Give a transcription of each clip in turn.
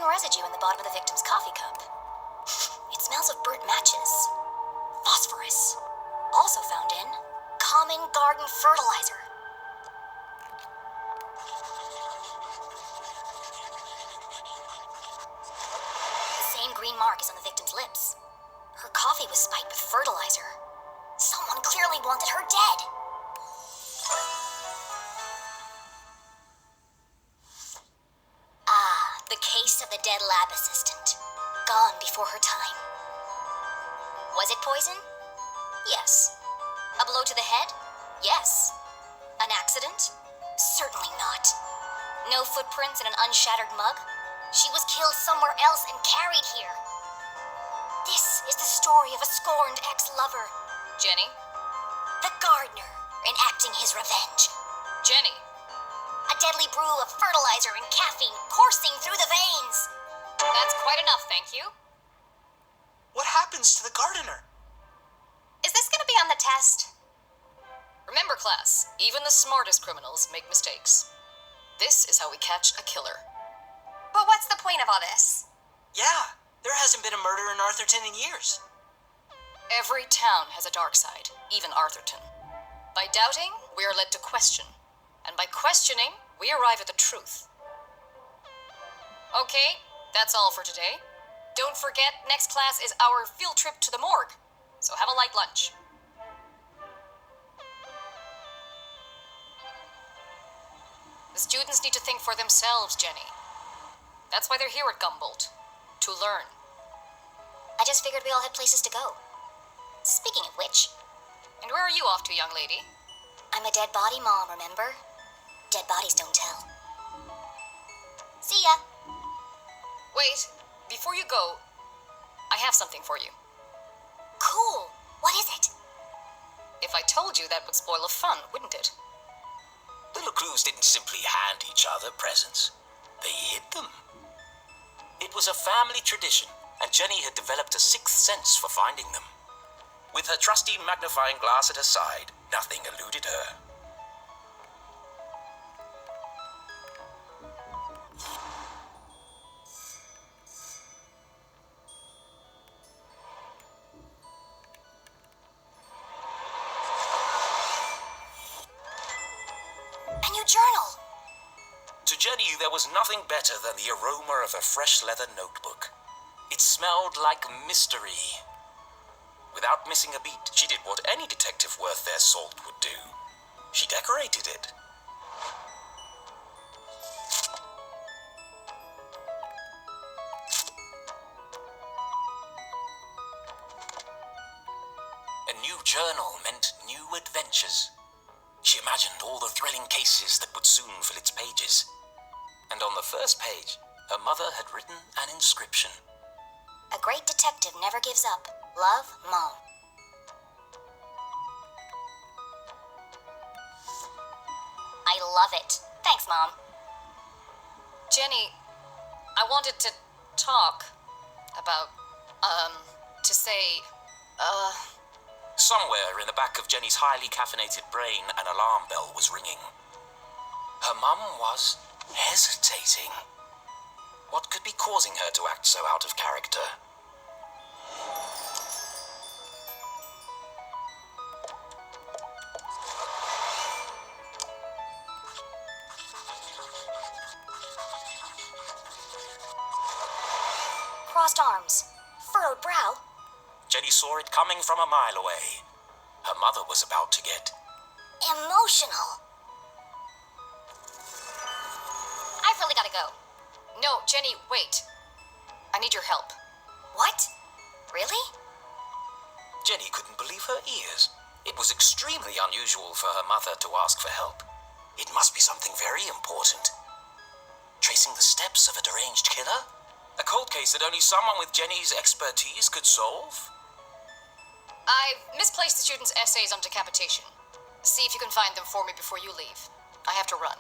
certain residue in the bottom of the victim's coffee cup. It smells of burnt matches. Phosphorus. Also found in common garden fertilizer. The same green mark is on the victim's lips. Her coffee was spiked with fertilizer. Someone clearly wanted her dead. The case of the dead lab assistant. Gone before her time. Was it poison? Yes. A blow to the head? Yes. An accident? Certainly not. No footprints in an unshattered mug? She was killed somewhere else and carried here. This is the story of a scorned ex-lover. Jenny? The gardener enacting his revenge. Jenny? A deadly brew of fertilizer and caffeine coursing through the veins. That's quite enough, thank you. What happens to the gardener? Is this gonna be on the test? Remember, class, even the smartest criminals make mistakes. This is how we catch a killer. But what's the point of all this? Yeah, there hasn't been a murder in Arthurton in years. Every town has a dark side, even Arthurton. By doubting, we are led to question. And by questioning, we arrive at the truth. Okay, that's all for today. Don't forget, next class is our field trip to the morgue. So have a light lunch. The students need to think for themselves, Jenny. That's why they're here at Gumboldt. To learn. I just figured we all had places to go. Speaking of which... And where are you off to, young lady? I'm a dead body mom, remember? Dead bodies don't tell. See ya. Wait, before you go, I have something for you. Cool. What is it? If I told you, that would spoil the fun, wouldn't it? The LeClues didn't simply hand each other presents. They hid them. It was a family tradition, and Jenny had developed a sixth sense for finding them. With her trusty magnifying glass at her side, nothing eluded her. A new journal! To Jenny, there was nothing better than the aroma of a fresh leather notebook. It smelled like mystery. Without missing a beat, she did what any detective worth their salt would do. She decorated it. A new journal meant new adventures. She imagined all the thrilling cases that would soon fill its pages. And on the first page, her mother had written an inscription. A great detective never gives up. Love, Mom. I love it. Thanks, Mom. Jenny, I wanted to talk about, to say, Somewhere in the back of Jenny's highly caffeinated brain, an alarm bell was ringing. Her mum was hesitating. What could be causing her to act so out of character? crossed arms, furrowed brow. Jenny saw it coming from a mile away. Her mother was about to get Emotional. I've really gotta go. No, Jenny, wait. I need your help. What? Really? Jenny couldn't believe her ears. It was extremely unusual for her mother to ask for help. It must be something very important. Tracing the steps of a deranged killer? A cold case that only someone with Jenny's expertise could solve? I've misplaced the students' essays on decapitation. See if you can find them for me before you leave. I have to run.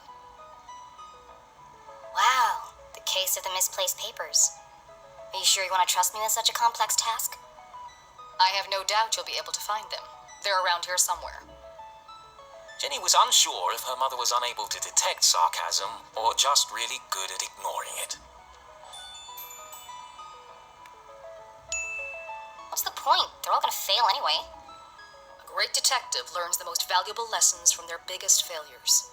Wow, the case of the misplaced papers. Are you sure you want to trust me with such a complex task? I have no doubt you'll be able to find them. They're around here somewhere. Jenny was unsure if her mother was unable to detect sarcasm or just really good at ignoring it. point? They're all gonna fail anyway. A great detective learns the most valuable lessons from their biggest failures.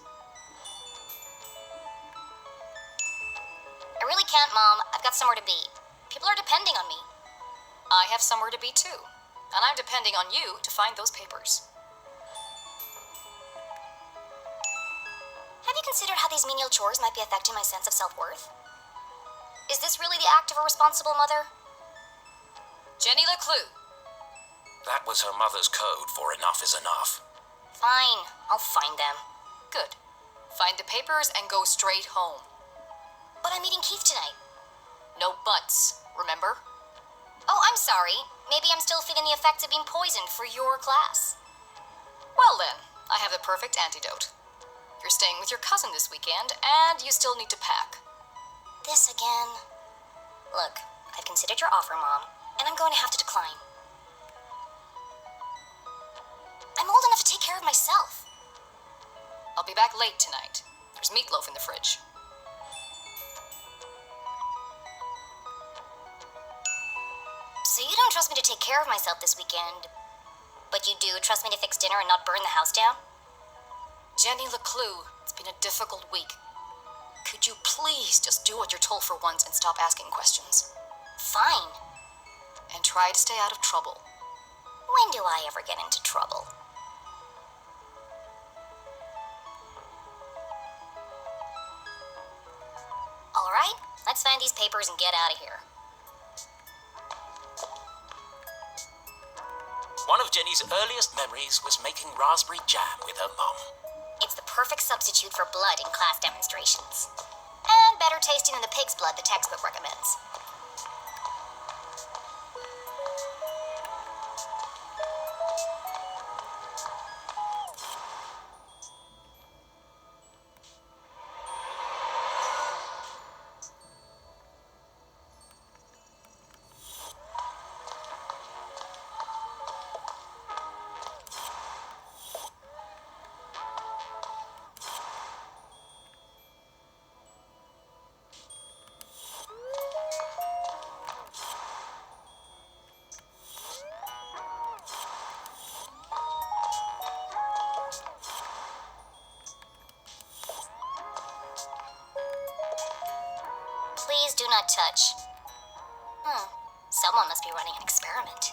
I really can't, Mom. I've got somewhere to be. People are depending on me. I have somewhere to be too, and I'm depending on you to find those papers. Have you considered how these menial chores might be affecting my sense of self-worth? Is this really the act of a responsible mother? Jenny LeClue. That was her mother's code for enough is enough. Fine, I'll find them. Good. Find the papers and go straight home. But I'm meeting Keith tonight. No buts, remember? Oh, I'm sorry. Maybe I'm still feeling the effects of being poisoned for your class. Well then, I have the perfect antidote. You're staying with your cousin this weekend, and you still need to pack. This again? Look, I've considered your offer, Mom, and I'm going to have to decline. I'm old enough to take care of myself. I'll be back late tonight. There's meatloaf in the fridge. So you don't trust me to take care of myself this weekend, but you do trust me to fix dinner and not burn the house down? Jenny LeClue, it's been a difficult week. Could you please just do what you're told for once and stop asking questions? Fine. And try to stay out of trouble. When do I ever get into trouble? All right, let's find these papers and get out of here. One of Jenny's earliest memories was making raspberry jam with her mum. It's the perfect substitute for blood in class demonstrations. And better tasting than the pig's blood the textbook recommends. Please do not touch. Someone must be running an experiment.